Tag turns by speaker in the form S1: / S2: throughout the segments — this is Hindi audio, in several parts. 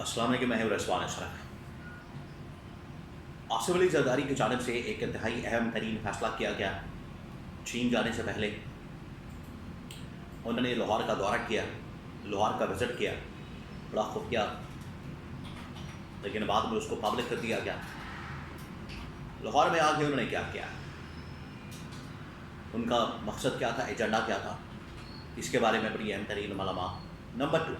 S1: अस्सलाम वालेकुम, मैं हूं रज़वान अशरफ। आसिफ अली ज़रदारी की जानिब से एक इंतहाई अहम तरीन फैसला किया गया। चीन जाने से पहले उन्होंने लाहौर का दौरा किया, लाहौर का विज़िट किया, बड़ा खुफिया, लेकिन बाद में उसको पब्लिक कर दिया गया। लाहौर में आके उन्होंने क्या किया, उनका मकसद क्या था, एजेंडा क्या था, इसके बारे में बड़ी अहम तरीन मालूमात। नंबर 2,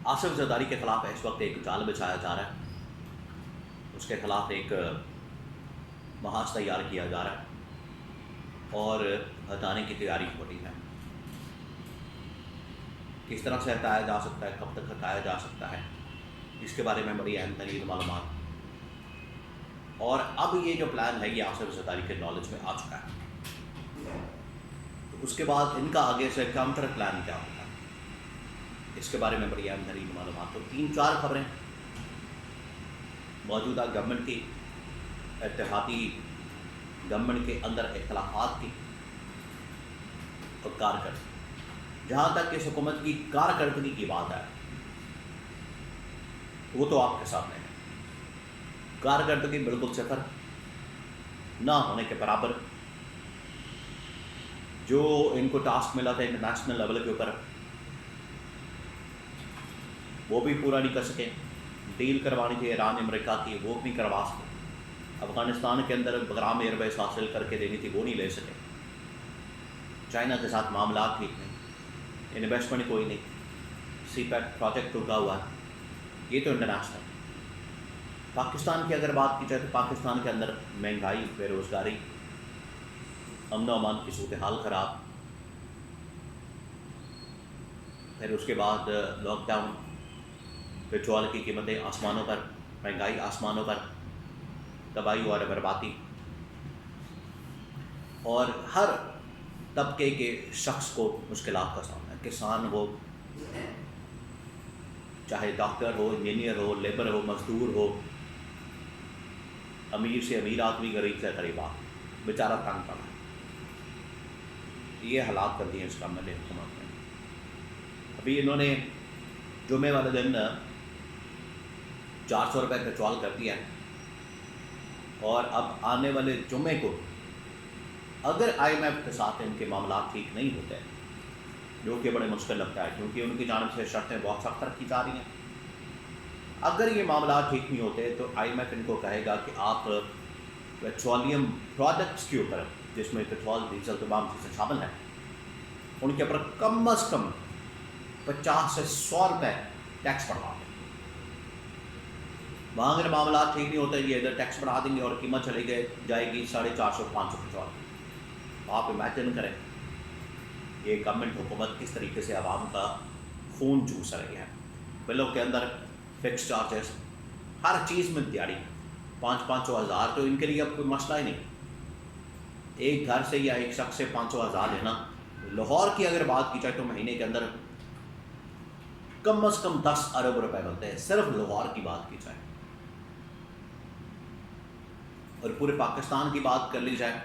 S1: आसिफ ज़रदारी के ख़िलाफ़ इस वक्त एक जाल बिछाया जा रहा है, उसके ख़िलाफ़ एक महाज तैयार किया जा रहा है और हटाने की तैयारी हो रही है। किस तरह से हटाया जा सकता है, कब तक हटाया जा सकता है, इसके बारे में बड़ी अहम तरीन मालूमात। और अब ये जो प्लान है ये आसिफ ज़रदारी के नॉलेज में आ चुका है, तो उसके बाद इनका आगे से काउंटर प्लान क्या होगा, इसके बारे में बड़ी अहम तरीन मालूमात। तो 3-4 खबरें मौजूदा गवर्नमेंट की, इत्तेहादी गवर्नमेंट के अंदर इख्तिलाफात की और कारकर्दगी। जहाँ तक इस हुकूमत की कारकर्दगी की बात है वो तो आपके सामने है। कारकर्दगी बिल्कुल सिफर, ना होने के बराबर। जो इनको टास्क मिला था इंटरनेशनल लेवल के ऊपर वो भी पूरा नहीं कर सके। डील करवानी थी ईरान अमेरिका की, वो भी नहीं करवा सके। अफ़गानिस्तान के अंदर बगराम एयरबेस हासिल करके देनी थी, वो नहीं ले सके। चाइना के साथ मामला ठीक नहीं, इन्वेस्टमेंट कोई नहीं, सीपैट प्रोजेक्ट रुका हुआ है, ये तो इंटरनेशनल। पाकिस्तान की अगर बात की जाए तो पाकिस्तान के अंदर महंगाई, बेरोज़गारी, अमन अमान की सूरत हाल ख़राब, फिर उसके बाद लॉकडाउन, पेट्रोल की कीमतें आसमानों पर, महंगाई आसमानों पर, तबाही और बर्बादी, और हर तबके के शख्स को मुश्किलात का सामना है। किसान हो, चाहे डॉक्टर हो, इंजीनियर हो, लेबर हो, मजदूर हो, अमीर से अमीर आदमी, गरीब से गरीब आदमी, बेचारा तंग पड़ा है। ये हालात कर दिए इस गवर्नमेंट ने, हुकूमत ने। अभी इन्होंने जुमे वाले दिन 400 रुपये पेट्रोल कर दिया है, और अब आने वाले जुमे को अगर IMF के साथ इनके मामला ठीक नहीं होते, जो कि बड़े मुश्किल लगता है क्योंकि उनकी जानिब से शर्तें बहुत सख्त रखी जा रही हैं, अगर ये मामला ठीक नहीं होते तो IMF इनको कहेगा कि आप पेट्रोलियम प्रोडक्ट्स के ऊपर, जिसमें पेट्रोल, डीजल, तमाम चीज़ें शामिल हैं, उनके ऊपर कम से कम 50 से 100 रुपये टैक्स बढ़ा दें। वहाँ अगर मामला ठीक नहीं होते, ये इधर टैक्स बढ़ा देंगे और कीमत चली जाएगी 450-500 पेट्रोल। आप इमेजिन करें ये गवर्नमेंट हुकूमत किस तरीके से आवाम का खून चूस रही है। बिलों के अंदर फिक्स चार्जेस, हर चीज़ में दिहाड़ी 500-500 हज़ार, तो इनके लिए अब कोई मसला ही नहीं। एक घर से या एक शख्स से 500 हज़ार लेना। लाहौर की अगर बात की जाए तो महीने के अंदर कम से कम 10 अरब रुपए बनते हैं, सिर्फ लाहौर की बात की जाए। और पूरे पाकिस्तान की बात कर ली जाए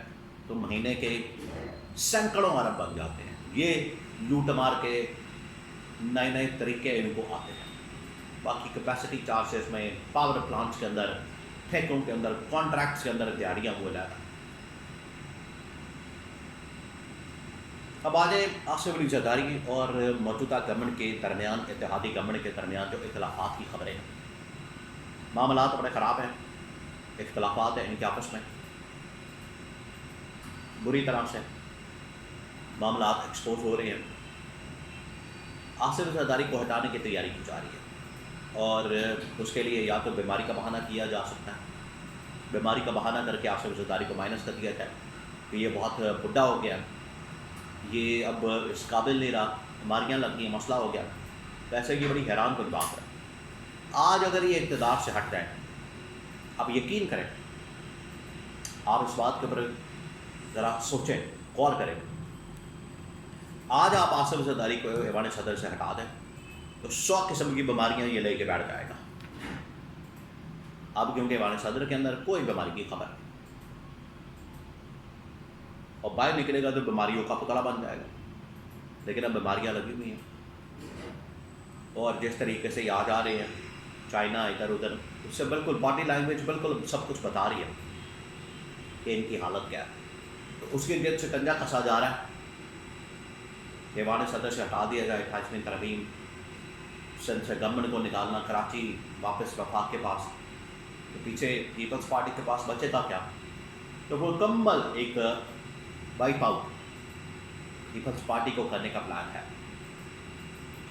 S1: तो महीने के सैकड़ों अरब बन जाते हैं। ये लूट मार के नए नए तरीके इनको आते हैं। बाकी कैपेसिटी चार्जेस में, पावर प्लांट्स के अंदर, ठेकों के अंदर, कॉन्ट्रैक्ट्स के अंदर दिहाड़ियाँ हो जाता है। अब आ जाए आसिफ अली ज़रदारी और मौजूदा गवर्नमेंट के दरमियान, इत्तेहादी गवर्नमेंट के दरमियान जो इख्तिलाफात की खबरें हैं। मामलात बड़े ख़राब हैं, इख्तिलाफात हैं इनके आपस में, बुरी तरह से मामलात एक्सपोज हो रहे हैं। आसिफ ज़रदारी को हटाने की तैयारी की जा रही है, और उसके लिए या तो बीमारी का बहाना किया जा सकता है, बीमारी का बहाना करके आसिफ ज़रदारी को माइनस कर दिया जाए कि ये बहुत बुढ़ा हो गया, ये अब इस काबिल नहीं रहा, बीमारियाँ लग गई, मसला हो गया। वैसे ये बड़ी हैरान कुन बात है। आज अगर ये इक़्तिदार से हट जाए, आप यकीन करें, आप इस बात के ऊपर ज़रा सोचें, गौर करें। आज आप आसिफ ज़रदारी को ऐवान सदर से हटा दें तो 100 किस्म की बीमारियां ये लेके बैठ जाएगा। अब क्योंकि ऐवान सदर के अंदर कोई बीमारी की खबर नहीं, और बाहर निकलेगा तो बीमारियों का पुतला बन जाएगा। लेकिन अब बीमारियां लगी हुई हैं। और जिस तरीके से ये आ जा रहे हैं चाइना इधर उधर, उससे बिल्कुल बॉडी लैंग्वेज बिल्कुल सब कुछ बता रही है कि इनकी हालत क्या है। तो उसके गिर्द शिकंजा कसा जा रहा है, ऐवान सदर से हटा दिया जाए 28वीं तरमीम, सिंध से गवर्नमेंट को निकालना, कराची वापस वफाक के पास, तो पीछे पीपल्स पार्टी के पास बचेगा क्या? तो वो मुकम्मल एक वाइप आउट पीपल्स पार्टी को करने का प्लान है।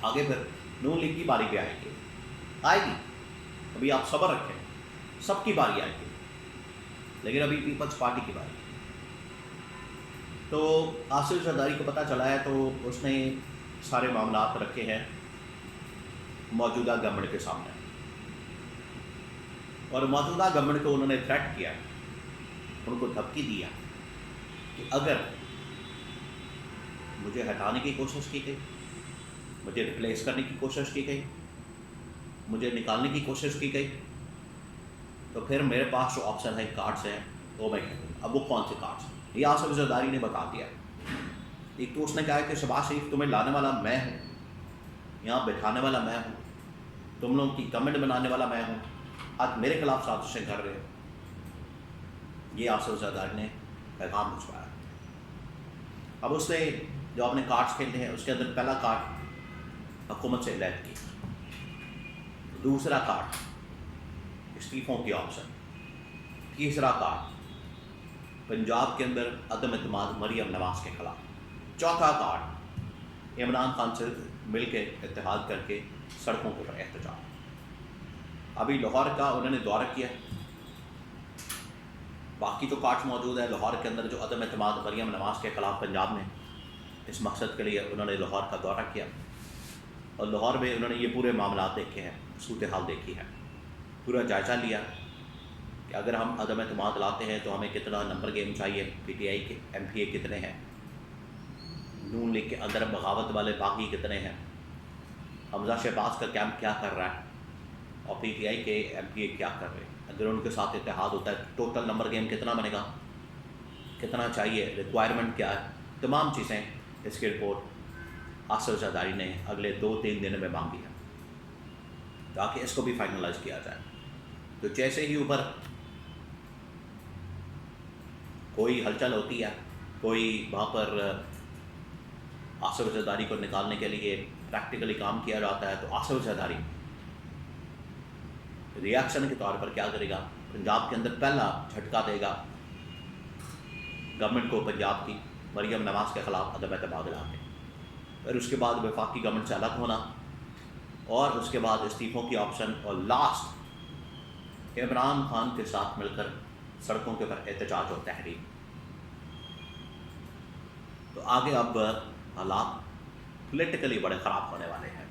S1: आगे फिर नून लीग की बारी भी आएगी, अभी आप सब्र रखें, सबकी बारी आएगी, लेकिन अभी पीपल्स पार्टी की बारी। तो आसिफ जरदारी को पता चला है, तो उसने सारे मामला रखे हैं मौजूदा गवर्नमेंट के सामने, और मौजूदा गवर्नमेंट को उन्होंने थ्रेट किया, उनको धमकी दिया कि अगर मुझे हटाने की कोशिश की गई, मुझे रिप्लेस करने की कोशिश की गई, मुझे निकालने की कोशिश की गई, तो फिर मेरे पास जो ऑप्शन है, कार्ड्स हैं, वो मैं कहूँगा। अब वो कौन से कार्ड्स हैं ये आसिफ जरदारी ने बता दिया। एक तो उसने कहा कि शहबाज शरीफ तुम्हें लाने वाला मैं हूँ, यहाँ बैठाने वाला मैं हूँ, तुम लोगों की गवर्नमेंट बनाने वाला मैं हूँ, आज मेरे खिलाफ साजिशें कर रहे हो। ये आसिफ जरदारी ने पैगाम भिजवाया। अब उसने जो अपने कार्ड्स खेलते हैं, उसके अंदर पहला कार्ड हुकूमत से इलैद की, दूसरा कार्ड इस्तीफों की ऑप्शन, तीसरा कार्ड पंजाब के अंदर अदम एतमाद मरियम नवाज के खिलाफ, चौथा कार्ड इमरान खान से मिल के इत्तेहाद करके सड़कों के ऊपर एहतजाज। अभी लाहौर का उन्होंने दौरा किया, बाकी तो कार्ड्स मौजूद है लाहौर के अंदर जो अदम एतमाद मरियम नवाज के खिलाफ पंजाब में, इस मकसद के लिए उन्होंने लाहौर का दौरा किया, और लाहौर में उन्होंने ये पूरे मामला देखे हैं, सूरत हाल देखी है, पूरा जायज़ा लिया कि अगर हम अदम एतमाद लाते हैं तो हमें कितना नंबर गेम चाहिए, PTI के MPA कितने हैं, नून लीग के अंदर बगावत वाले बागी कितने हैं, हमजा शहबाज का कैंप क्या कर रहा है, और PTI के MPA क्या कर रहे हैं। अगर उनके साथ इत्तेहाद होता है टोटल नंबर गेम कितना बनेगा, कितना चाहिए, रिक्वायरमेंट क्या है, तमाम चीज़ें इसकी रिपोर्ट आसिफ जरदारी ने अगले 2-3 दिन में मांगी है ताकि इसको भी फाइनलाइज किया जाए। तो जैसे ही ऊपर कोई हलचल होती है, कोई वहाँ पर आसिफ जरदारी को निकालने के लिए प्रैक्टिकली काम किया जाता है, तो आसिफ जरदारी रिएक्शन के तौर पर क्या करेगा, पंजाब के अंदर पहला झटका देगा गवर्नमेंट को, पंजाब की मरियम नवाज के खिलाफ अदम एतमाद ला के, फिर उसके बाद वफाकी गवर्नमेंट से अलग होना, और उसके बाद इस्तीफों की ऑप्शन, और लास्ट इमरान खान के साथ मिलकर सड़कों के ऊपर एहतजाज और तहरीक। तो आगे अब हालात पॉलिटिकली बड़े ख़राब होने वाले हैं।